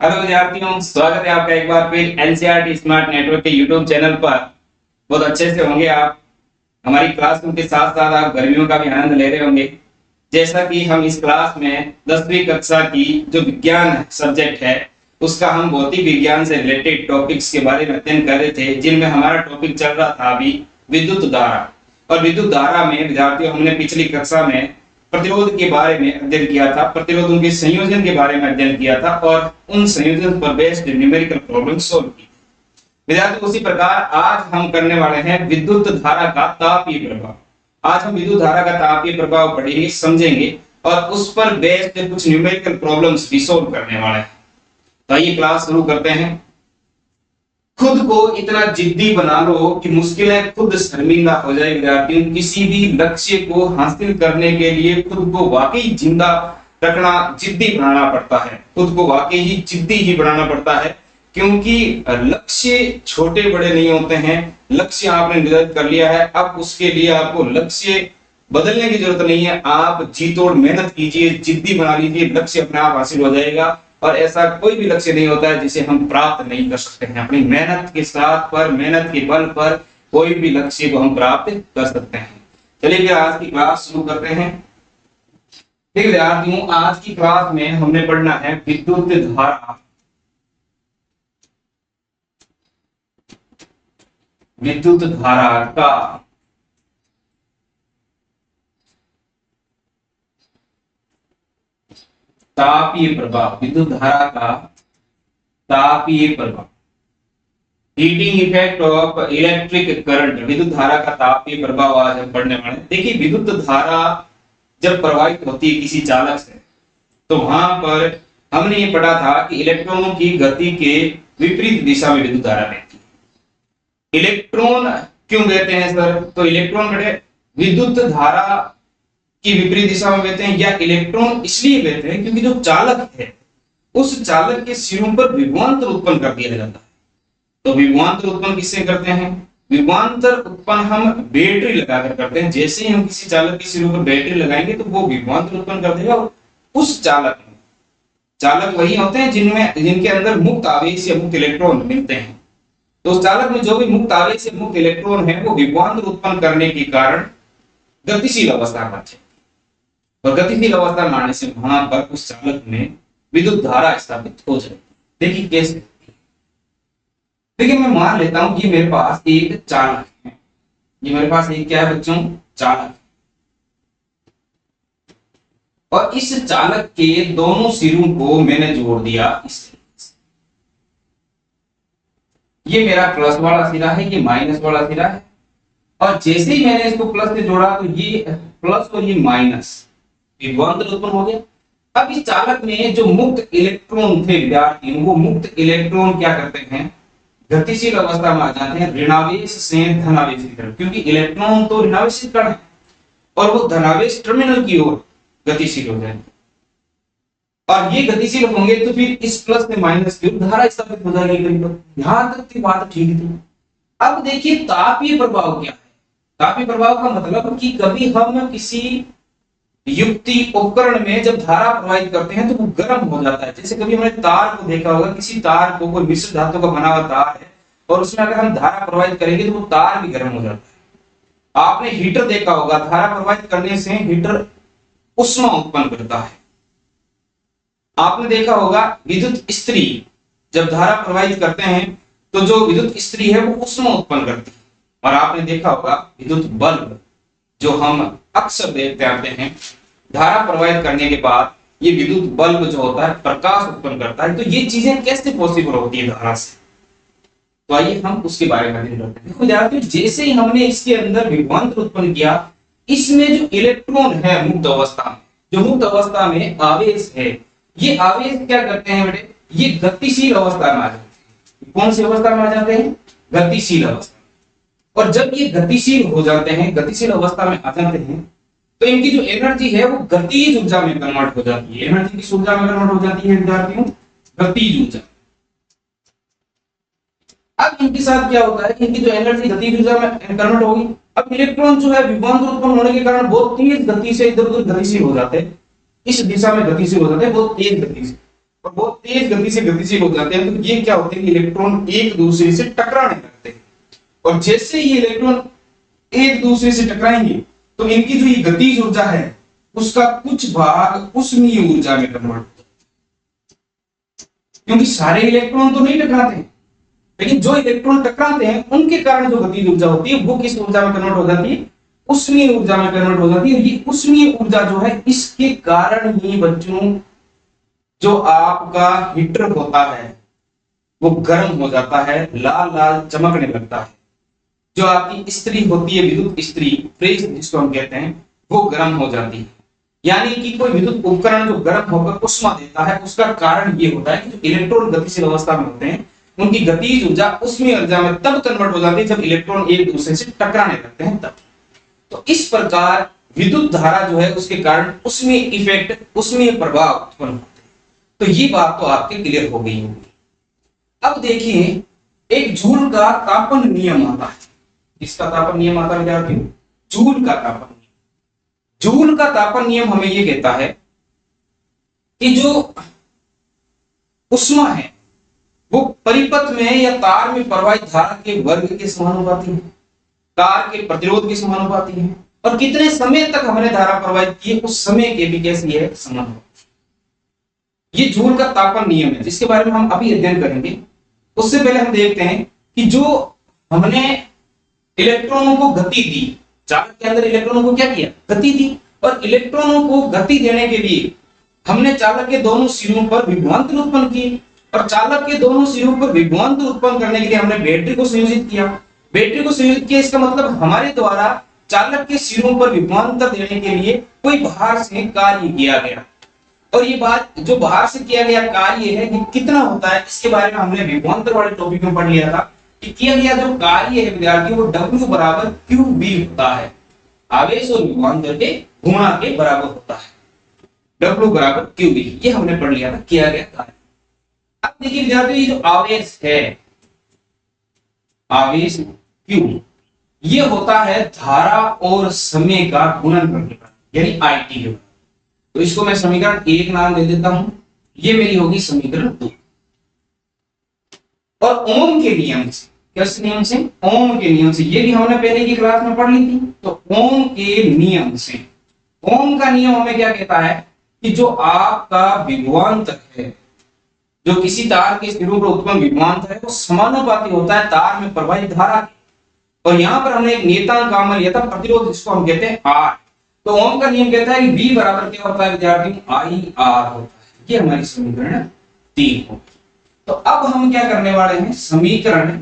Hello विद्यार्थियों, स्वागत है आपका एक बार फिर एनसीईआरटी स्मार्ट नेटवर्क के यूट्यूब चैनल पर। बहुत अच्छे से होंगे आप। हमारी क्लासरूम के साथ साथ आप गर्मियों का भी आनंद ले रहे होंगे। जैसा कि हम इस क्लास में 10वीं कक्षा की जो विज्ञान सब्जेक्ट है उसका हम भौतिक विज्ञान से रिलेटेड टॉपिक्स के बारे में अध्ययन कर रहे थे, जिनमें हमारा टॉपिक चल रहा था अभी विद्युत धारा। और विद्युत धारा में विद्यार्थियों हमने पिछली कक्षा में प्रतिरोध के बारे में अध्ययन किया था, प्रतिरोधों के संयोजन के बारे में अध्ययन किया था और उन संयोजन पर बेस्ड न्यूमेरिकल प्रॉब्लम सॉल्व की। विद्यार्थियों उसी प्रकार आज हम करने वाले हैं विद्युत धारा का तापीय प्रभाव। आज हम विद्युत धारा का तापीय प्रभाव पढ़ेंगे, समझेंगे और उस पर बेस्ड कुछ न्यूमेरिकल प्रॉब्लम्स भी सॉल्व करने वाले हैं। तो आइए क्लास शुरू करते हैं। खुद को इतना जिद्दी बना लो कि मुश्किलें खुद शर्मिंदा हो जाए। विद्यार्थियों किसी भी लक्ष्य को हासिल करने के लिए खुद को वाकई जिंदा रखना, जिद्दी बनाना पड़ता है। खुद को वाकई ही जिद्दी ही बनाना पड़ता है, क्योंकि लक्ष्य छोटे बड़े नहीं होते हैं। लक्ष्य आपने निर्धारित कर लिया है, अब उसके लिए आपको लक्ष्य बदलने की जरूरत नहीं है। आप जी तोड़ मेहनत कीजिए, जिद्दी बना लीजिए, लक्ष्य अपने आप हासिल हो जाएगा। और ऐसा कोई भी लक्ष्य नहीं होता है जिसे हम प्राप्त नहीं कर सकते हैं। अपनी मेहनत के साथ पर, मेहनत के बल पर कोई भी लक्ष्य को हम प्राप्त कर सकते हैं। चलिए फिर आज की क्लास शुरू करते हैं। ठीक विद्यार्थियों, आज की क्लास में हमने पढ़ना है विद्युत धारा। विद्युत धारा का तापीय प्रभाव। विद्युत धारा का तापीय प्रभाव, heating effect of electric current. विद्युत धारा का तापीय प्रभाव आज हम पढ़ने वाले हैं। देखिए, विद्युत धारा जब प्रवाहित होती है किसी चालक से, तो वहां पर हमने ये पढ़ा था कि इलेक्ट्रॉनों की गति के विपरीत दिशा में विद्युत धारा बहती है। इलेक्ट्रॉन क्यों बहते हैं सर? तो इलेक्ट्रॉन बड़े विद्युत धारा की विपरीत दिशा में बहते हैं, या इलेक्ट्रॉन इसलिए बहते हैं क्योंकि जो चालक है उस चालक के सिरों पर विभवांतर उत्पन्न कर दिया जाता है। तो विभवांतर उत्पन्न किससे करते हैं? विभवांतर उत्पन्न हम बैटरी लगाकर करते हैं। जैसे ही हम किसी चालक के सिरों पर बैटरी लगाएंगे तो वो विभवांतर उत्पन्न कर देगा। उस चालक में, चालक वही होते हैं जिनके अंदर मुक्त आवेश या मुक्त इलेक्ट्रॉन मिलते हैं। तो उस चालक में जो भी मुक्त आवेश या मुक्त इलेक्ट्रॉन है वो विभवांतर उत्पन्न करने के कारण गतिशील अवस्था में, और गतिशील अवस्था में आने से वहां पर उस चालक में विद्युत धारा स्थापित हो जाएगी। देखिए कैसे। देखिए, मैं मान लेता हूं कि मेरे पास एक चालक है। ये मेरे पास एक क्या है बच्चों? चालक। और इस चालक के दोनों सिरों को मैंने जोड़ दिया इस तरीके से। ये मेरा प्लस वाला सिरा है, ये माइनस वाला सिरा है। और जैसे ही मैंने इसको प्लस से जोड़ा तो ये प्लस और ये माइनस, विभवांतर उत्पन्न हो गया। अब इस चालक में जो मुक्त इलेक्ट्रॉन थे विद्यार्थी, वो मुक्त इलेक्ट्रॉन क्या करते हैं? गतिशील अवस्था में आ जाते हैं ऋणावेश से धनावेश की तरफ, क्योंकि इलेक्ट्रॉन तो ऋणावेशित कण है और वो धनावेश टर्मिनल की ओर गतिशील हो जाएंगे। और ये गतिशील होंगे तो फिर इस प्लस से माइनस की ओर धारा स्थापित हो जाएगी करीब। यहां तक की बात ठीक थी। अब देखिए तापीय प्रभाव क्या है। तापीय प्रभाव का मतलब कि कभी हम किसी युक्ति उपकरण में जब धारा प्रवाहित करते हैं तो वो गर्म हो जाता है। जैसे कभी हमने तार को देखा होगा, किसी तार को, कोई मिश्र धातु का बना हुआ तार है और उसमें अगर हम धारा प्रवाहित करेंगे तो वो तार भी गर्म हो जाता है। आपने हीटर देखा होगा, धारा प्रवाहित करने से हीटर उष्मा उत्पन्न करता है। आपने देखा होगा विद्युत इस्त्री, जब धारा प्रवाहित करते हैं तो जो विद्युत इस्त्री है वो उष्मा उत्पन्न करती है। और आपने देखा होगा विद्युत बल्ब, जो हम अक्सर देखते आते हैं, धारा प्रवाहित करने के बाद ये विद्युत बल्ब जो होता है प्रकाश उत्पन्न करता है। तो ये चीजें कैसे पॉसिबल होती है धारा से? तो आइए हम उसके बारे में अध्ययन करते हैं। देखो विद्यार्थियों, जैसे ही हमने इसके अंदर विभवांतर उत्पन्न किया, इसमें जो इलेक्ट्रॉन है मुक्त अवस्था में, जो मुक्त अवस्था में आवेश है, ये आवेश क्या करते हैं बेटे? ये गतिशील अवस्था में आ जाते हैं। कौन सी अवस्था में आ जाते हैं? गतिशील अवस्था। और जब ये गतिशील हो जाते हैं, गतिशील अवस्था में आ जाते हैं, तो इनकी जो एनर्जी है वो गतिज ऊर्जा में कन्वर्ट हो जाती है। एनर्जी किस ऊर्जा में कन्वर्ट हो जाती है विद्यार्थियों? गतिज ऊर्जा। अब इनके साथ क्या होता है? इनकी जो एनर्जी गतिज ऊर्जा में कन्वर्ट होगी। अब इलेक्ट्रॉन जो है विभवांतर उत्पन्न होने के कारण बहुत तेज गति से इधर उधर गतिशील हो जाते हैं। इस दिशा में गतिशील हो जाते हैं बहुत तेज गति से। और बहुत तेज गति से गतिशील हो जाते हैं, तो ये क्या होते हैं कि इलेक्ट्रॉन एक दूसरे से टकराने लगते हैं। और जैसे ही इलेक्ट्रॉन एक दूसरे से टकराएंगे तो इनकी जो ये गतिज ऊर्जा है उसका कुछ भाग उष्मीय ऊर्जा में कन्वर्ट होता है, क्योंकि सारे इलेक्ट्रॉन तो नहीं टकराते हैं, लेकिन जो इलेक्ट्रॉन टकराते हैं उनके कारण जो गतिज ऊर्जा होती है वो किस ऊर्जा में कन्वर्ट हो जाती है, उष्मीय ऊर्जा में कन्वर्ट हो जाती है। ये उष्मीय ऊर्जा जो है इसके कारण ही बच्चों जो आपका हीटर होता है वो गर्म हो जाता है, लाल लाल चमकने लगता है। जो आपकी इस्त्री होती है, विद्युत इस्त्री, प्रेस जिसको हम कहते हैं, वो गर्म हो जाती है। यानी कि कोई विद्युत उपकरण जो गर्म होकर उष्मा देता है उसका कारण ये होता है कि जो इलेक्ट्रॉन गतिशील अवस्था में होते हैं उनकी गतिज ऊर्जा उष्मीय ऊर्जा में तब कन्वर्ट हो जाती है जब इलेक्ट्रॉन एक दूसरे से टकराने लगते हैं तब। तो इस प्रकार विद्युत धारा जो है उसके कारण उष्मीय इफेक्ट, उष्मीय प्रभाव उत्पन्न होते हैं। तो ये बात तो आपके क्लियर हो गई होगी। अब देखिए एक जूल का तापन नियम आता है। इसका तापन नियम आता है विद्यार्थी, जूल का तापन नियम। जूल का तापन नियम हमें यह कहता है कि जो उष्मा है वो परिपथ में या तार में प्रवाहित धारा के वर्ग के समानुपाती है, तार के प्रतिरोध के समानुपाती है, और कितने समय तक हमने धारा प्रवाहित की है उस समय के भी कैसी है, समानुपाती। ये जूल का तापन नियम है जिसके बारे में हम अभी अध्ययन करेंगे। उससे पहले हम देखते हैं कि जो हमने इलेक्ट्रॉनों को गति दी, चालक के अंदर इलेक्ट्रॉनों को क्या किया, गति दी, और इलेक्ट्रॉनों को गति देने के लिए हमने चालक के दोनों सिरों पर विभवांतर उत्पन्न की, और चालक के दोनों सिरों पर विभवांतर उत्पन्न करने के लिए हमने बैटरी को संयोजित किया। बैटरी को संयोजित किया इसका मतलब हमारे द्वारा चालक के सिरों पर विभवांतर देने के लिए कोई बाहर से कार्य किया गया, और ये बात जो बाहर से किया गया कार्य है ये कितना होता है इसके बारे में हमने विभवांतर वाले टॉपिक में पढ़ लिया था कि किया गया जो कार्य है विद्यार्थी वो W बराबर QV होता है, आवेश और विभवांतर के गुणा के बराबर होता है। W बराबर QV ये हमने पढ़ लिया था, किया गया कार्य। अब देखिए विद्यार्थी ये जो आवेश है, आवेश Q, ये होता है धारा और समय का गुणन करने का, यानी IT है। तो इसको मैं समीकरण 1 नाम दे देता हूं, ये मेरी होगी समीकरण 2। और ओम के नियम से, किस नियम से, ओम के नियम से, ये भी हमने पहले की क्लास में पढ़ ली थी। तो ओम के नियम से, ओम का नियम हमें क्या कहता है कि जो आपका विभवांतर है, जो किसी तार के सिरों पर उत्पन्न विभवांतर है वो समानुपाती होता है तार में प्रवाहित धारा के। और यहां पर हमने एक नियतांक काम लिया था प्रतिरोध, जिसको हम कहते हैं R। तो ओम का नियम कहता है कि V बराबर क्या होता है विद्यार्थी, IR होता है। ये हमारी समीकरण 3 हो। तो अब हम क्या करने वाले हैं, समीकरण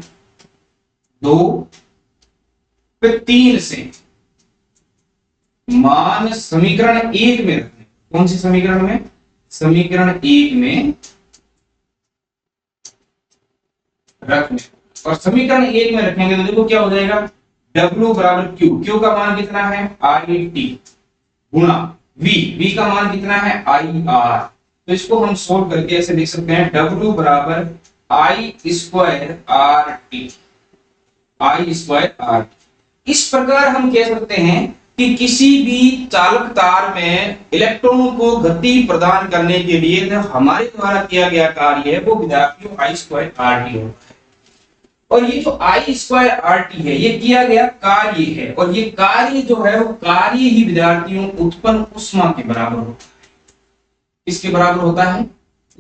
2 फिर 3 से मान समीकरण 1 में रखने। कौन सी समीकरण में, समीकरण 1 में रखने। और समीकरण 1 में रखेंगे तो देखो क्या हो जाएगा, W बराबर Q, Q का मान कितना है IT, गुणा V का मान कितना है IR। तो इसको हम सोल्व करके ऐसे लिख सकते हैं W बराबर I square RT, I square RT। इस प्रकार हम कह सकते हैं कि किसी भी चालक तार में इलेक्ट्रॉनों को गति प्रदान करने के लिए जो हमारे द्वारा किया गया कार्य है वो विद्यार्थियों I स्क्वायर RT होता है। और ये जो I स्क्वायर RT है ये किया गया कार्य है, और ये कार्य जो है वो कार्य ही विद्यार्थियों उत्पन्न उष्मा के बराबर होता है। किसके बराबर होता है,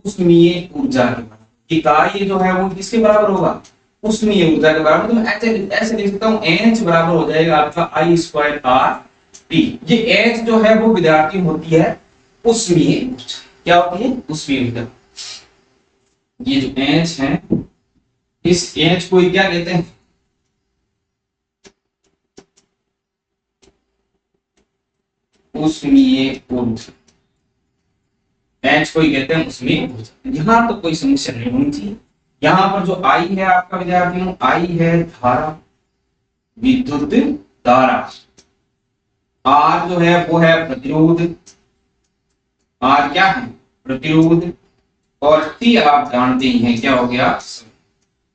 उष्मीय ऊर्जा के बराबर। ये कार्य जो है वो किसके बराबर होगा, उष्मीय ऊर्जा के बराबर। तो मैं ऐसे लिख सकता हूँ H बराबर हो जाएगा आपका I स्क्वायर RT। ये H जो है वो विद्यार्थी होती है उष्मीय ऊर्जा। क्या होती है, उष्मीय ऊर्जा। ये जो H है इस H को क्या कहते हैं, उष्मीय ऊर्जा। H को कहते हैं उष्मीय ऊर्जा। यहां तो कोई समस्या नहीं होनी चाहिए। यहां पर जो I है आपका विद्यार्थियों, I है धारा, विद्युत धारा। R जो है वो है प्रतिरोध, R क्या है, प्रतिरोध। और T आप जानते ही हैं क्या हो गया।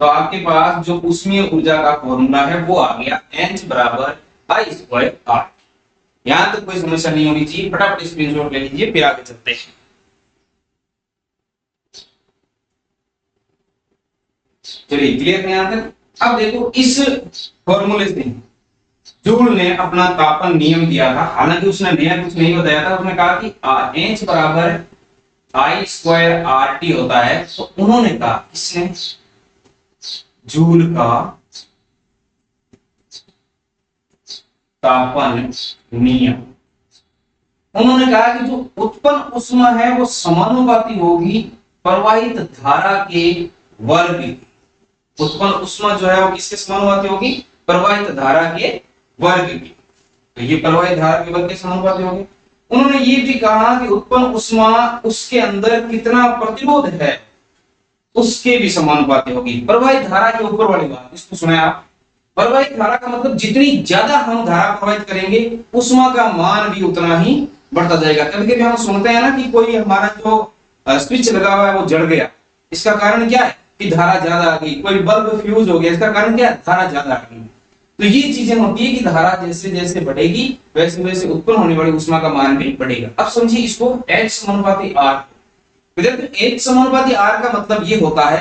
तो आपके पास जो उष्मीय ऊर्जा का फॉर्मूला है वो आ गया H बराबर I स्क्वायर R। यहां तक कोई समस्या नहीं होनी चाहिए। फटाफट स्क्रीनशॉट ले लीजिए, फिर आगे चलते हैं। चलिए क्लियर है यहां तक। अब देखो इस फॉर्मूले से जूल ने अपना तापन नियम दिया था, हालांकि उसने नया कुछ नहीं बताया था, उसने कहा कि एच बराबर आई स्क्वायर आर टी होता है। तो उन्होंने कहा, किसने, जूल का तापन नियम, उन्होंने कहा कि जो उत्पन्न ऊष्मा है वो समानुपाती होगी प्रवाहित धारा के वर्ग की। उत्पन्न ऊष्मा जो है वो किसके समानुपाती होगी, प्रवाहित धारा के वर्ग की। तो ये प्रवाहित धारा के वर्ग के समानुपाती होगी। उन्होंने ये भी कहा कि उत्पन्न ऊष्मा उसके अंदर कितना प्रतिरोध है उसके भी समानुपाती होगी। प्रवाहित धारा के ऊपर वाली बात इसको सुने आप। प्रवाहित धारा का मतलब जितनी ज्यादा हम धारा प्रवाहित करेंगे ऊष्मा का मान भी उतना ही बढ़ता जाएगा। कभी कभी हम सुनते हैं ना कि कोई हमारा जो स्विच लगा हुआ है वो जल गया, इसका कारण क्या है कि धारा ज्यादा आ गई। कोई बल्ब फ्यूज हो गया, इसका कारण क्या है, धारा ज्यादा आ गई। तो ये चीजें होती है कि धारा जैसे जैसे बढ़ेगी वैसे वैसे उत्पन्न होने वाली ऊष्मा का मान भी बढ़ेगा। अब समझिए इसको H समानुपाती R। विद्यार्थी H समानुपाती R का मतलब ये होता है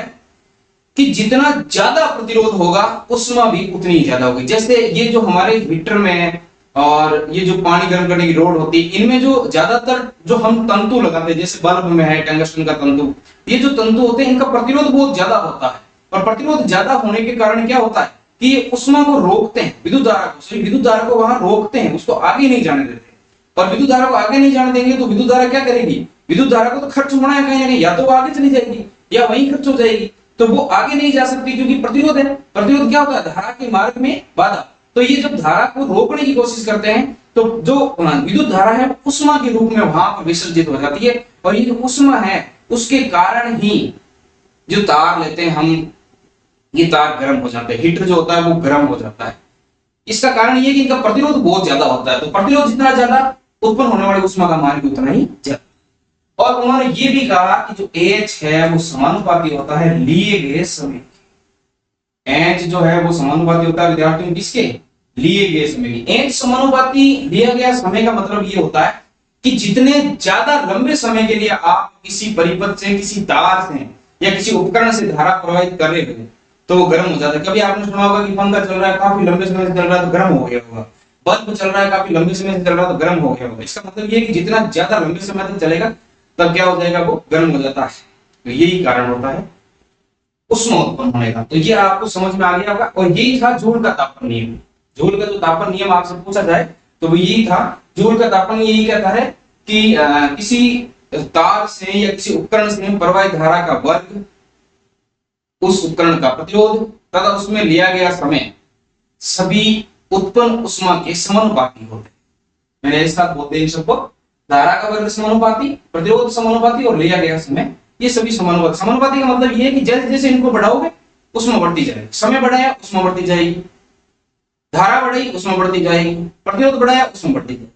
कि जितना ज्यादा प्रतिरोध होगा ऊष्मा भी उतनी ज्यादा होगी। जैसे ये जो हमारे हीटर में और ये जो पानी गर्म करने की रोड होती है, इनमें जो ज्यादातर जो हम तंतु लगाते हैं, जैसे बल्ब में है टंगस्टन का तंतु, ये जो तंतु होते हैं इनका प्रतिरोध बहुत ज्यादा होता है। और प्रतिरोध ज्यादा होने के कारण क्या होता है कि ये ऊष्मा को रोकते हैं, विद्युत धारा को, विद्युत धारा को वहां रोकते हैं, उसको आगे नहीं जाने देते। और विद्युत धारा को आगे नहीं जाने देंगे तो विद्युत धारा क्या करेगी, विद्युत धारा को तो खर्च होना है कहीं ना कहीं, या तो वो आगे चली जाएगी या वहीं खर्च हो जाएगी। तो वो आगे नहीं जा सकती क्योंकि प्रतिरोध है। प्रतिरोध क्या होता है, धारा के मार्ग में बाधा। तो ये जब धारा को रोकने की कोशिश करते हैं तो जो विद्युत धारा है ऊष्मा के रूप में वहां पर विसर्जित हो जाती है। और ये जो ऊष्मा है उसके कारण ही जो तार लेते हैं हम, ये तार गर्म हो जाते हैं, हीटर जो होता है वो गर्म हो जाता है। इसका कारण ये कि इनका प्रतिरोध बहुत ज्यादा होता है। तो प्रतिरोध जितना ज्यादा, उत्पन्न होने वाली ऊष्मा का मान भी उतना ही ज्यादा। और उन्होंने ये भी कहा कि जो H है वो समानुपाती होता है लिए गए समय। H जो है वो समानुपाती होता है विद्यार्थियों किसके, लिए गए समय की। H समानुपाती लिया गया समय का मतलब ये होता है कि जितने ज्यादा लंबे समय के लिए आप किसी परिपथ से, किसी तार से या किसी उपकरण से धारा प्रवाहित कर रहे हो तो वो गर्म हो जाता है। कभी आपने सुना होगा कि पंखा चल रहा है, काफी लंबे समय से चल रहा है तो गर्म हो गया होगा। बल्ब चल रहा है, काफी लंबे समय से चल रहा है तो गर्म हो गया होगा। इसका मतलब ये है कि जितना ज्यादा लंबे समय तक चलेगा तब क्या हो जाएगा, वो गर्म हो जाता है। तो यही कारण होता है ऊष्मा उत्पन्न होने का। तो ये आपको समझ में आ गया होगा। और यही था जूल का तापन नियम। जूल का जो तापन नियम आपसे पूछा जाए तो वो यही था। जूल का तापन यही कहता है कि किसी तार से या किसी उपकरण से प्रवाहित धारा का वर्ग, उस उपकरण का प्रतिरोध तथा उसमें लिया गया समय सभी उत्पन्न ऊष्मा के समानुपाती होते हैं। मैंने एक साथ बोलते हैं सबको, धारा का वर्ग समानुपाती, प्रतिरोध समानुपाती और लिया गया समय, ये सभी समानुपाती। समानुपाती का मतलब ये है कि जैसे जैसे इनको बढ़ाओगे ऊष्मा बढ़ती जाएगी। समय बढ़ाया ऊष्मा बढ़ती जाएगी, धारा बढ़ी ऊष्मा बढ़ती जाएगी, प्रतिरोध बढ़ाया ऊष्मा बढ़ती जाएगी।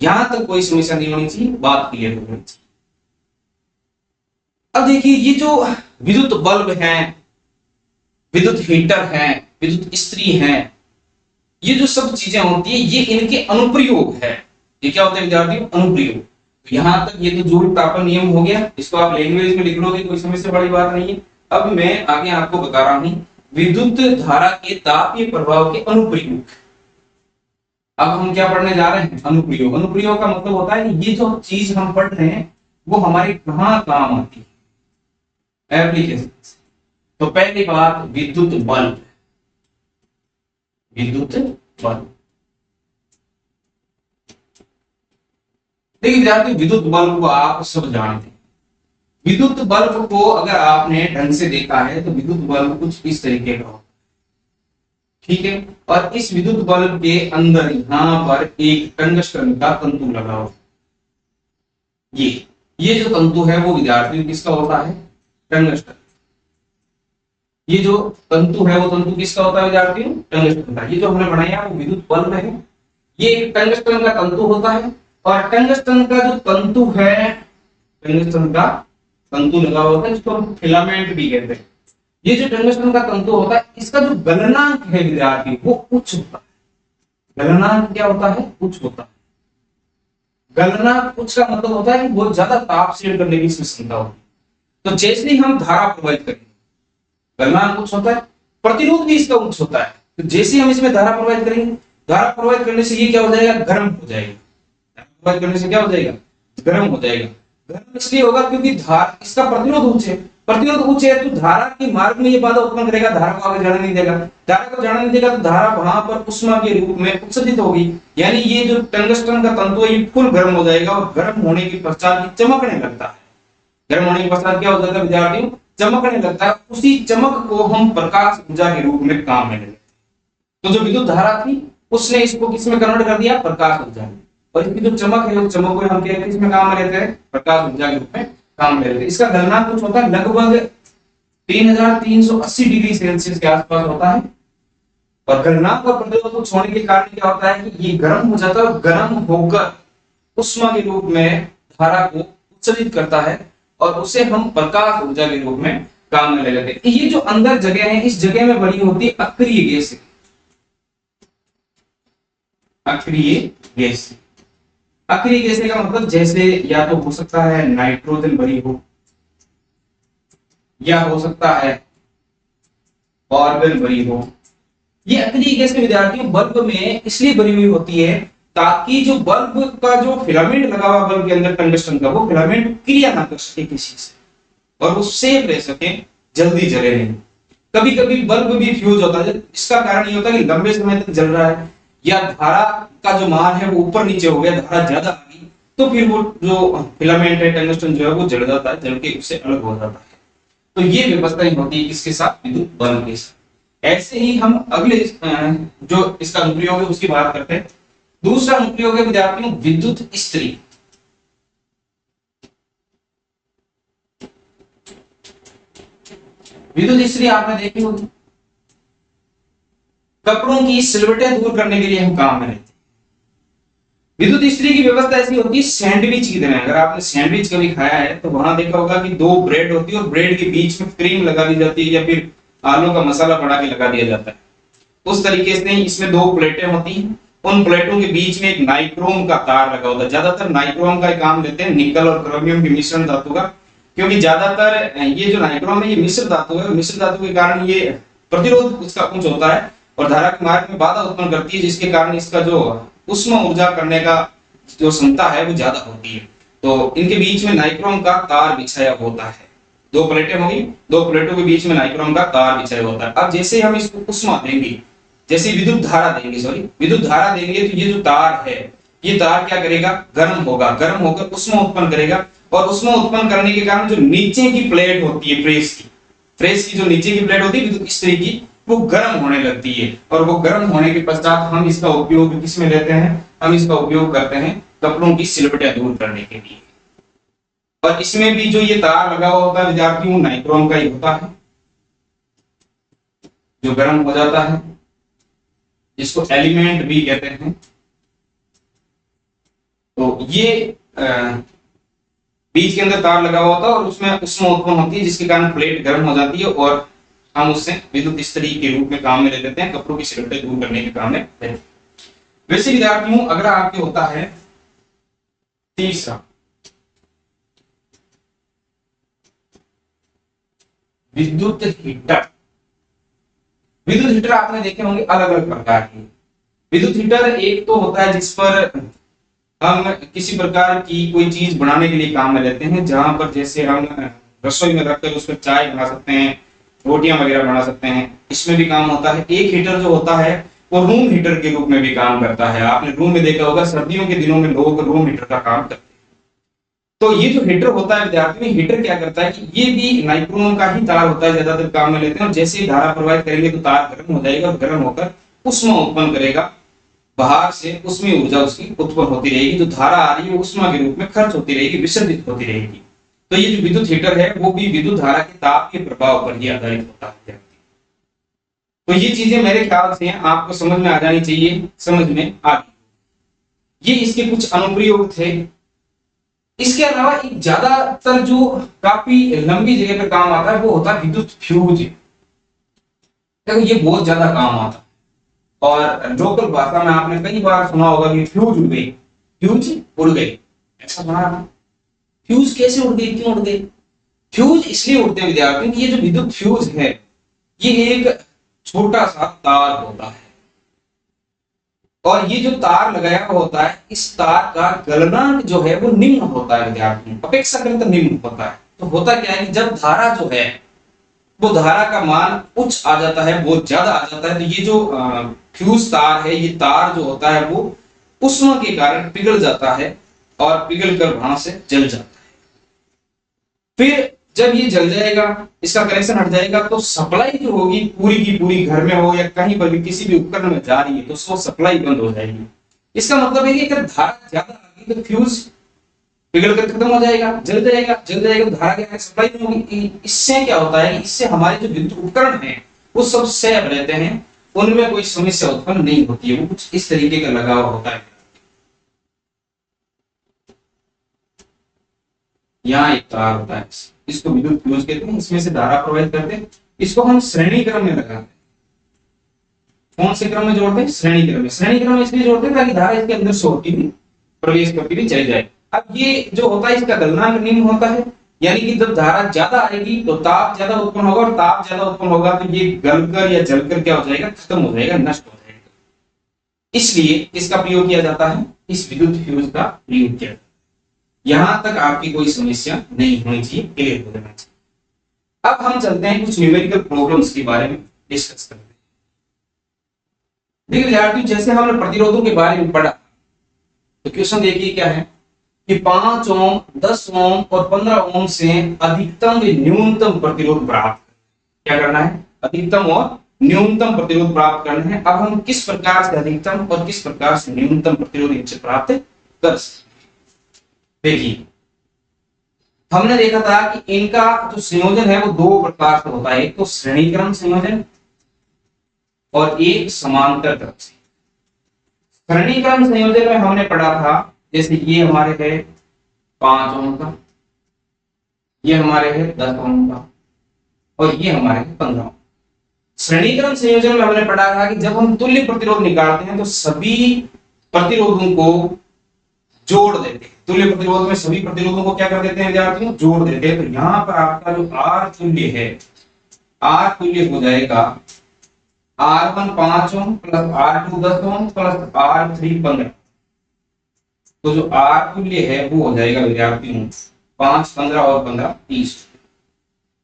यहां तक कोई समस्या नहीं होनी चाहिए, बात क्लियर होनी चाहिए। अब देखिए ये जो विद्युत बल्ब हैं, विद्युत हीटर हैं, विद्युत इस्त्री हैं, ये जो सब चीजें होती है ये इनके अनुप्रयोग है। ये क्या होते हैं विद्यार्थियों, अनुप्रयोग। तो यहां तक ये तो जूल तापन नियम हो गया, इसको आप लैंग्वेज में लिख लोगे, कोई समस्या बड़ी बात नहीं है। अब मैं आगे आपको बता रहा हूं विद्युत धारा के तापीय प्रभाव के अनुप्रयोग। अब हम क्या पढ़ने जा रहे हैं, अनुप्रयोग। अनुप्रयोग का मतलब होता है कि ये जो चीज हम पढ़ रहे हैं वो हमारे कहां काम आती है, एप्लीकेशन। तो पहली बात विद्युत बल्ब। विद्युत बल्ब, देखिए विद्यार्थी विद्युत बल्ब को आप सब जानते हैं। विद्युत बल्ब को अगर आपने ढंग से देखा है तो विद्युत बल्ब कुछ इस तरीके का होता है, ठीक है। और इस विद्युत बल्ब के अंदर यहां पर एक टंगस्टन का तंतु लगा हुआ है। ये जो तंतु है वो विद्यार्थियों किसका होता है, टंगस्टन। ये जो तंतु है वो तंतु किसका होता है विद्यार्थियों, टंगस्टन का। ये जो हमने बनाया वो विद्युत बल्ब है, ये एक टंगस्टन का तंतु होता है। और टंगस्टन का जो तंतु है, टंगस्टन का तंतु लगा होता है जिसको हम फिलामेंट भी कहते हैं। ये जो टंगस्टन का तंतु होता है इसका जो गलनांक है विद्यार्थी वो उच्च होता है। गलनांक क्या होता है, उच्च होता है। गलनांक उच्च का मतलब होता है कि बहुत ज्यादा ताप सहन करने की इसमें क्षमता होती है। तो जैसे ही हम धारा प्रवाहित करेंगे, गलनांक उच्च होता है, प्रतिरोध भी इसका उच्च होता है। तो जैसे ही हम इसमें धारा प्रवाहित करेंगे, धारा प्रवाहित करने से ये क्या हो जाएगा, गर्म हो जाएगा। धारा प्रवाहित करने से क्या हो जाएगा, गर्म हो जाएगा। गर्म इसलिए होगा क्योंकि धारा, इसका प्रतिरोध उच्च है, प्रतिरोध उच्च है तो धारा के मार्ग में ये बाधा उत्पन्न करेगा, धारा को आगे जाने नहीं देगा। धारा को जाने नहीं देगा तो धारा वहां पर उष्मा के रूप में उत्सर्जित होगी, यानी ये जो टंगस्टन का तंतु है ये फुल गर्म हो जाएगा और गर्म होने के पश्चात ये चमकने लगता है। गर्म होने के पश्चात क्या हो जाता है विद्यार्थियों, चमकने लगता है। उसी चमक को हम प्रकाश ऊर्जा के रूप में काम में ले लेते हैं। तो जो विद्युत धारा थी उसने इसको किस में कन्वर्ट कर दिया, प्रकाश ऊर्जा में। और इसकी जो चमक है उस चमक को हम किस में काम में लेते हैं, प्रकाश ऊर्जा के रूप में काम में लेते हैं। इसका गलनांक कुछ होता है लगभग 3380 डिग्री सेल्सियस के आसपास होता है। और गलनांक और प्रतिरोध कुछ होने के कारण क्या होता है कि ये गर्म हो जाता है और गर्म होकर उष्मा के रूप में धारा को उत्सर्जित करता है और उसे हम प्रकाश ऊर्जा के रूप में काम में ले लेते हैं। ये जो अंदर जगह है इस जगह में बनी होती है अक्रिय गैस। अक्रिय गैस, अक्रिय गैस का मतलब जैसे या तो हो सकता है नाइट्रोजन भरी हो, या हो सकता है ऑर्गन भरी हो। ये अक्रिय गैस के विद्यार्थियों बल्ब में इसलिए भरी हुई होती है ताकि जो बल्ब का जो फिलामेंट लगा हुआ बल्ब के अंदर टंगस्टन का, वो फिलामेंट क्रिया ना कर सके किसी से और वो सेफ रह सके, जल्दी जले नहीं। कभी कभी बल्ब भी फ्यूज होता है, इसका कारण ये होता है कि लंबे समय तक जल रहा है या धारा का जो मान है वो ऊपर नीचे हो गया, धारा ज्यादा आ गई, तो फिर वो जो फिलामेंट है टंगस्टन जो है वो जल जाता है, जल के उससे अलग हो जाता है। तो ये व्यवस्था होती है किसके साथ, विद्युत बल्ब के साथ। ऐसे ही हम अगले जो इसका अनुप्रयोग है उसकी बात करते हैं। दूसरा अनुप्रयोग है विद्यार्थियों विद्युत इस्त्री। विद्युत इस्त्री आपने देखी होगी, कपड़ों की सिलवटें दूर करने के लिए हम काम में लेते हैं। विद्युत इस्त्री की व्यवस्था ऐसी होती है सैंडविच की तरह। अगर आपने सैंडविच कभी खाया है तो वहां देखा होगा कि दो ब्रेड होती है और ब्रेड के बीच में क्रीम लगा दी जाती है या फिर आलू का मसाला बढ़ा के लगा दिया जाता है। उस तरीके से इसमें दो प्लेटें होती हैं, उन प्लेटों के बीच में एक नाइक्रोम का तार लगा होता है। ज्यादातर नाइक्रोम का काम लेते हैं निकल और क्रोमियम के मिश्रण धातु का, क्योंकि ज्यादातर ये जो नाइक्रोम है ये मिश्र धातु है। मिश्र धातु के कारण ये प्रतिरोध उसका उच्च होता है और धारा के मार्ग में बाधा उत्पन्न करती है, जिसके कारण इसका जो उष्मा ऊर्जा करने का जो क्षमता है वो ज्यादा होती है। तो इनके बीच में नाइक्रोम का तार बिछाया होता है। दो प्लेटें होंगी, दो प्लेटों के बीच में नाइक्रोम का तार बिछाया होता है। अब जैसे हम इसको उष्मा देंगे, जैसे विद्युत धारा देंगे, विद्युत धारा देंगे, तो ये जो तार है ये तार क्या करेगा, गर्म होगा, गर्म होकर उष्मा उत्पन्न करेगा और उष्मा उत्पन्न करने के कारण जो नीचे की प्लेट होती है प्रेस की जो नीचे की प्लेट होती है विद्युत इस्त्री की, वो गर्म होने लगती है। और वो गर्म होने के पश्चात हम इसका उपयोग किस में लेते हैं, हम इसका उपयोग करते हैं कपड़ों की सिलवटें दूर करने के लिए। और इसमें भी जो ये तार लगा हुआ होता है विद्यार्थियों नाइक्रोम का ही होता है, जो गर्म हो जाता है, जिसको एलिमेंट भी कहते हैं। तो ये बीच के अंदर तार लगा हुआ होता है और उसमें उष्मा उत्पन्न होती है, जिसके कारण प्लेट गर्म हो जाती है और हम उससे विद्युत इस्त्री के रूप में काम में ले लेते हैं, कपड़ों की सिलवटें दूर करने के काम में लेते हैं। वैसे विद्यार्थियों अगला आपके होता है तीसरा विद्युत हीटर। विद्युत हीटर आपने देखे होंगे अलग अलग प्रकार के। विद्युत हीटर एक तो होता है जिस पर हम किसी प्रकार की कोई चीज बनाने के लिए काम में लेते हैं, जहां पर जैसे हम रसोई में रखकर उस पर चाय बना सकते हैं, रोटियां वगैरह बना सकते हैं, इसमें भी काम होता है। एक हीटर जो होता है वो रूम हीटर के रूप में भी काम करता है। आपने रूम में देखा होगा सर्दियों के दिनों में लोग रूम हीटर का काम करते हैं। तो ये जो हीटर होता है विद्यार्थियों, हीटर क्या करता है कि ये भी नाइक्रोम का ही तार होता है, ज्यादातर काम में लेते हैं। और जैसे ही धारा प्रवाहित करेंगे तो तार गर्म हो जाएगा और गर्म होकर उष्मा उत्पन्न करेगा, बाहर से उष्मी ऊर्जा उसकी उत्पन्न होती रहेगी, जो धारा आ रही है वो उष्मा के रूप में खर्च होती रहेगी, विसर्जित होती रहेगी। तो ये जो विद्युत हीटर है वो भी विद्युत धारा के ताप के प्रभाव पर ही आधारित होता है। तो ये चीजें मेरे ख्याल से आपको समझ में आ जानी चाहिए, समझ में आ गई। ये इसके कुछ अनुप्रयोग थे। इसके अलावा एक ज्यादातर जो काफी लंबी जगह पर काम आता है वो होता है विद्युत फ्यूज। देखो ये बहुत ज्यादा काम आता है और लोकल भाषा में आपने कई बार सुना होगा कि फ्यूज उड़ गई, फ्यूज उड़ गई, ऐसा सुना आपने? फ्यूज कैसे उड़ गई, क्यों उड़ गई? फ्यूज इसलिए उड़ते हैं विद्यार्थियों कि ये जो विद्युत फ्यूज है ये एक छोटा सा तार होता है और ये जो तार लगाया हुआ होता है, इस तार का गलनांक जो है वो निम्न होता है विद्यार्थियों, अपेक्षाकृत निम्न होता है। तो होता क्या है कि जब धारा जो है वो धारा का मान उच्च आ जाता है, बहुत ज्यादा आ जाता है, तो ये जो फ्यूज तार है, ये तार जो होता है वो उष्मा के कारण पिघल जाता है और पिघल कर वहां से जल जाता है। फिर जब ये जल जाएगा, इसका कनेक्शन हट जाएगा, तो सप्लाई जो होगी पूरी की पूरी घर में हो या कहीं पर भी किसी भी उपकरण में जा रही है, तो उसको सप्लाई बंद हो जाएगी। इसका मतलब है कि अगर धारा ज्यादा आ गई तो फ्यूज पिघल कर खत्म हो जाएगा, जल जाएगा, जल जाएगा, तो धारा की सप्लाई नहीं होगी। इससे क्या होता है कि इससे हमारे जो विद्युत उपकरण हैं वो सब सेफ रहते हैं, उनमें कोई समस्या उत्पन्न नहीं होती है। वो कुछ इस तरीके का लगाव होता है। यहाँ एक तार होता है, इसको विद्युत फ्यूज कहते हैं, इसमें से धारा प्रवाहित करते हैं। इसको हम श्रेणी क्रम में लगाते हैं। कौन से क्रम में जोड़ते हैं? श्रेणी क्रम में। श्रेणी क्रम में इसलिए जोड़ते हैं ताकि धारा इसके अंदर से होती हुई प्रवेश करती हुई चली जाए। अब ये जो होता है इसका गलनांक निम्न होता है, यानी कि जब धारा ज्यादा आएगी तो ताप ज्यादा उत्पन्न होगा, और ताप ज्यादा उत्पन्न होगा तो ये गलकर या जलकर क्या हो जाएगा? खत्म हो जाएगा, नष्ट हो जाएगा। इसलिए इसका प्रयोग किया जाता है, इस विद्युत फ्यूज का प्रयोग किया जाता है। यहां तक आपकी कोई समस्या नहीं होनी चाहिए, क्लियर हो जाना चाहिए। अब हम चलते हैं कुछ न्यूमेरिकल प्रॉब्लम्स के बारे में डिस्कस करते हैं। देखिए विद्यार्थियों, जैसे हमने प्रतिरोधों के बारे में पढ़ा, तो क्वेश्चन देखिए क्या है कि 5 ओम, 10 ओम और 15 ओम से अधिकतम व न्यूनतम प्रतिरोध प्राप्त, क्या करना है? अधिकतम और न्यूनतम प्रतिरोध प्राप्त करना है। अब हम किस प्रकार से अधिकतम और किस प्रकार से न्यूनतम प्रतिरोध इनसे प्राप्त कर सकते? देखिए, हमने देखा था कि इनका जो संयोजन है वो दो प्रकार से होता है, एक तो श्रेणी क्रम संयोजन और एक समांतर क्रम संयोजन। श्रेणी क्रम संयोजन में हमने पढ़ा था, जैसे ये हमारे है 5 ओम का, ये हमारे है 10 ओम का, और ये हमारे है 15 ओम। श्रेणी क्रम संयोजन में हमने पढ़ा था कि जब हम तुल्य प्रतिरोध निकालते हैं तो सभी प्रतिरोधों को जोड़ देते हैं। तुल्य प्रतिरोध में सभी प्रतिरोधों को क्या कर देते हैं विद्यार्थियों? जोड़ देते हैं। तो यहां पर आपका जो आर तुल्य है, आर तुल्य हो जाएगा R1 5 ohm plus R2 10 ohm plus R3 15। तो जो आर तुल्य है वो हो जाएगा विद्यार्थियों 5, 15 और 15 30।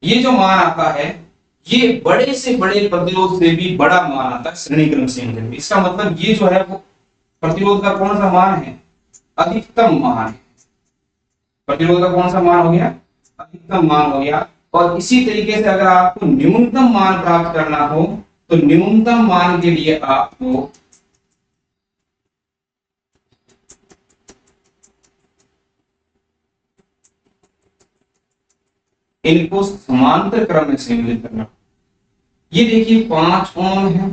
ये जो मान आता है ये बड़े से बड़े प्रतिरोध से भी बड़ा मान आता है श्रेणी क्रम संयोजन में। इसका मतलब ये जो है वो प्रतिरोध का कौन सा मान है? अधिकतम मान है। प्रतिरोध का कौन सा मान हो गया? अधिकतम मान हो गया। और इसी तरीके से अगर आपको न्यूनतम मान प्राप्त करना हो तो न्यूनतम मान के लिए आपको इनको समांतर क्रम में संयोजित करना। ये देखिए 5 ओम है,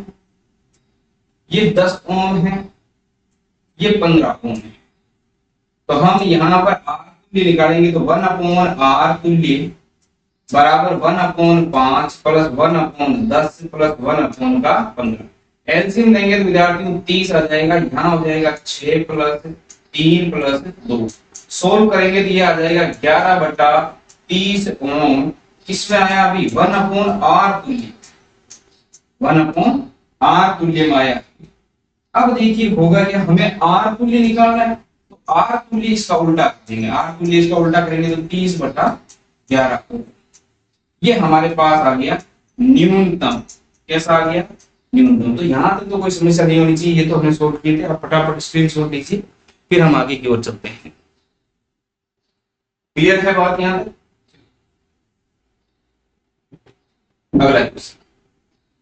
ये 10 ओम है, ये 15 ओम है। तो हम यहाँ पर आर तुल्य निकालेंगे तो 1 अपॉन आर तुल्य बराबर 1 upon 5 plus 1 upon 10 plus 1 upon का 15। एलसीएम देंगे तो विद्यार्थियों 30 आ जाएगा, यहाँ हो जाएगा 6 प्लस 3 प्लस 2। सोल्व करेंगे तो ये आ जाएगा 11 बटा 30 ओम। किसमें आया अभी? 1 अपॉन आर तुल्य, 1 अपॉन आर तुल्य में आया। अब देखिए होगा क्या, हमें आर तुल्य निकालना है तो आर तुल्य इसका उल्टा करेंगे, आर तुल्य इसका उल्टा करेंगे तो 30 बटा 11। ये हमारे पास आ गया न्यूनतम। कैसा आ गया? न्यूनतम। तो यहां तक तो कोई समस्या नहीं होनी चाहिए, ये तो हमने सोल्व किए थे। आप फटाफट स्क्रीनशॉट लीजिए, फिर हम आगे की ओर चलते हैं। क्लियर है बात यहां तक? अगला क्वेश्चन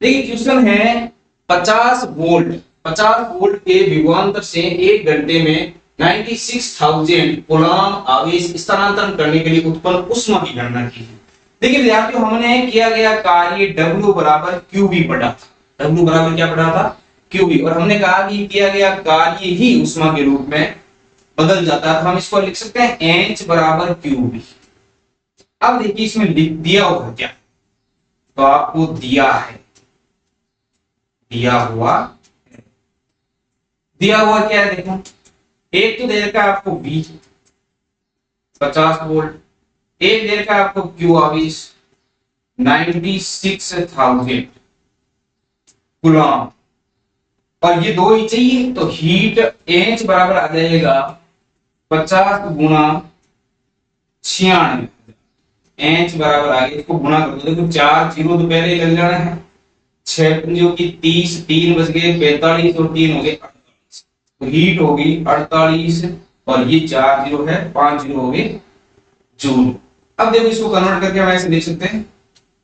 देखिए, क्वेश्चन है 50 वोल्ट के विभवांतर से 1 घंटे में 96,000 कूलम आवेश स्थानांतरण करने के लिए उत्पन्न ऊष्मा की गणना की है। देखिए विद्यार्थियों, हमने किया गया कार्य W बराबर QV पढ़ा था। W बराबर क्या पढ़ा था? QV। और हमने कहा कि किया गया कार्य ही ऊष्मा के रूप में बदल जाता है, तो हम इसको लिख सकते हैं H बराबर QV। अब देखिए इसमें लिख दिया हुआ क्या, तो आपको दिया हुआ क्या है? देखो, एक तो दे रखा है आपको V 50 वोल्ट, एक दे रखा है आपको Q आवेश 96,000 कूलम, और ये दो ही चाहिए तो हीट एच बराबर आ जाएगा 50 गुना 96, एच बराबर आ गया, इसको गुना कर दो, देखो 4 जीरो तो पहले ही लग जाना है, 6 पंजों की 30, 3 बच गए 45 और 3 हो गए 48, तो हीट होगी 48 और ये 4 जीरो है 5 जीरो हो गए जूल। अब देखो इसको कन्वर्ट करके हम ऐसे लिख सकते हैं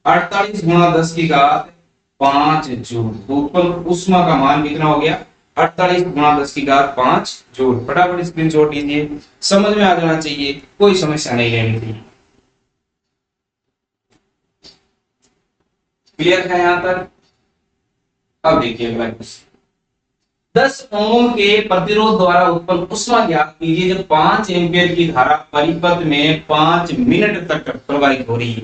48 गुणा 10 की घात 5 जूल, तो उत्पन्न ऊष्मा का मान कितना हो गया 48 गुणा 10 की घात 5 जूल। फटाफट स्क्रीनशॉट लीजिए, समझ में आ जाना चाहिए, कोई समस्या नहीं रहनी चाहिए। क्लियर है यहां तक? अब देखिए अगला क्वेश्चन, 10 ओम के प्रतिरोध द्वारा उत्पन्न ऊष्मा ज्ञात कीजिए जब 5 एम्पीयर की धारा परिपथ में 5 मिनट तक प्रवाहित हो रही है।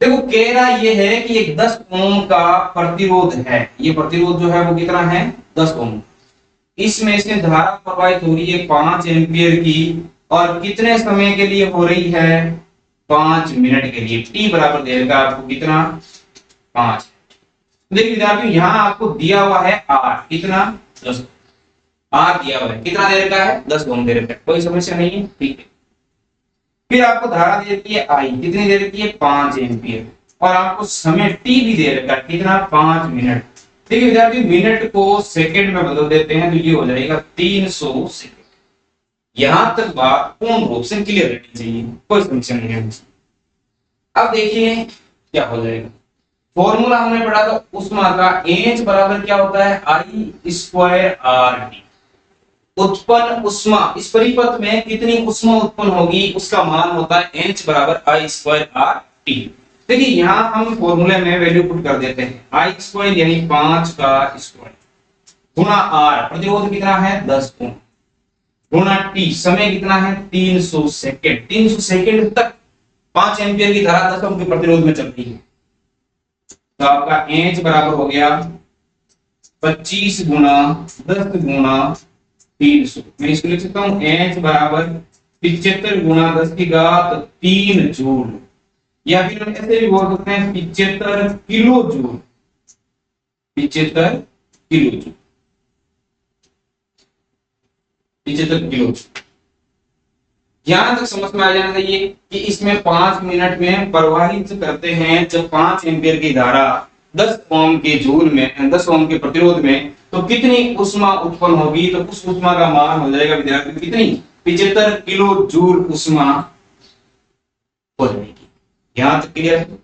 देखो कह रहा ये है कि एक 10 ओम का प्रतिरोध है, ये प्रतिरोध जो है वो कितना है 10 ओम, इसमें से धारा प्रवाहित हो रही है 5 एम्पीयर की, और कितने समय के लिए हो रही है 5 मिनट के लिए, टी बराबर देगा आपको कितना 5। देखिए विद्यार्थियों यहाँ आपको दिया हुआ है आर, कितना 10, आर दिया हुआ है, कितना दे रखा है 10 ओम दे रखा है, कोई समस्या नहीं है, ठीक है। फिर आपको धारा दे रखी है आई, कितनी दे रखी है 5 एम्पीयर, और आपको समय टी भी दे रखा है कितना 5 मिनट। देखिए विद्यार्थी मिनट को सेकंड में बदल देते हैं तो ये हो जाएगा 300 सेकंड। यहां तक बात पूर्ण रूप से क्लियर रहनी चाहिए, कोई समस्या नहीं है। अब देखिए क्या हो जाएगा, फॉर्मूला हमने पढ़ा था ऊष्मा का, एच बराबर क्या होता है आई स्क्वायर आर टी। उत्पन्न ऊष्मा, इस परिपथ में कितनी ऊष्मा उत्पन्न होगी उसका मान होता है एच बराबर आई स्क्वायर आर टी। देखिए यहां हम फॉर्मूले में वैल्यू पुट कर देते हैं, आई स्क्वायर यानी 5 का स्क्वायर गुणा आर, प्रतिरोध कितना है 10 ओम, गुणा टी, समय कितना है 300 सेकंड, 300 सेकंड तक 5 एम्पीयर की धारा 10 ओम के प्रतिरोध में चल रही है, तो आपका एच बराबर हो गया 25 गुना 10 गुना 300। मैं इसको लिख सकता हूं एच बराबर 75 गुना 10 की घात 3 जूल, या फिर हम ऐसे भी बोल सकते हैं 75 kilo joule, 75 kilo joule, 75 kilo joule. यहां तक समझ में आ जाना चाहिए कि इसमें 5 मिनट में प्रवाहित करते हैं जब 5 एम्पीयर की धारा 10 ओम के जूल में, 10 ओम के प्रतिरोध में, तो कितनी ऊष्मा उत्पन्न होगी, तो उस ऊष्मा का मान हो जाएगा विद्यार्थी कितनी 75 किलो जूल ऊष्मा हो जाएगी। यहां तक क्लियर है?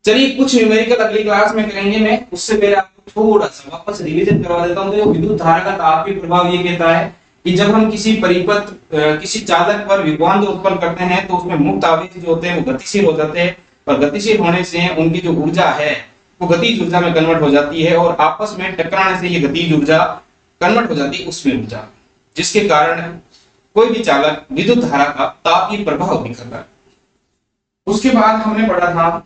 चलिए कुछ न्यूमेरिकल अगली क्लास में करेंगे, मैं उससे पहले आपको थोड़ा सा वापस रिवीजन करवा देता हूं। तो विद्युत धारा का तापीय प्रभाव ये कहता है कि जब हम किसी परिपथ किसी चालक पर विभवांतर उत्पन्न करते हैं तो उसमें मुक्त आवेश जो होते हैं वो गतिशील हो जाते हैं, और गतिशील होने से उनकी जो ऊर्जा है वो गतिज ऊर्जा में कन्वर्ट हो जाती है, और आपस में टकराने से ये गतिज ऊर्जा कन्वर्ट हो जाती है उसमें ऊर्जा, जिसके कारण कोई भी चालक विद्युत धारा का तापीय प्रभाव दिखाता है। उसके बाद हमने पढ़ा था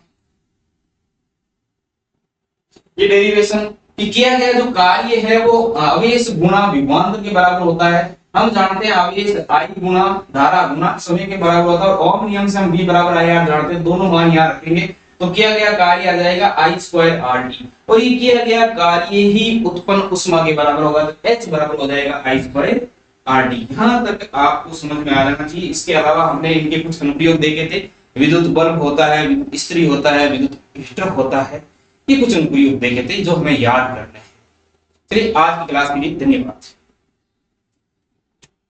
ये डेरिवेशन कि किया गया जो कार्य है वो आवेश गुणा विभवांतर के बराबर होता है। हम जानते हैं आवेश I गुणा धारा गुणा समय के बराबर होता है, और ओम नियम से हम V बराबर I R जानते हैं, दोनों मान यहाँ रखेंगे तो किया गया कार्य आ जाएगा I स्क्वायर आर टी, और ये किया गया कार्य ही उत्पन्न ऊष्मा के बराबर होगा, तो H बराबर हो जाएगा I स्क्वायर आर टी। यहाँ तक आपको समझ में आ जाना चाहिए। इसके अलावा हमने इनके कुछ अनुप्रयोग देखे थे, विद्युत बल्ब होता है, विद्युत इस्त्री होता है, विद्युत हीटर होता है, ये कुछ अनुप्रयोग देखे थे जो हमें याद करने हैं। चलिए आज की क्लास के लिए धन्यवाद।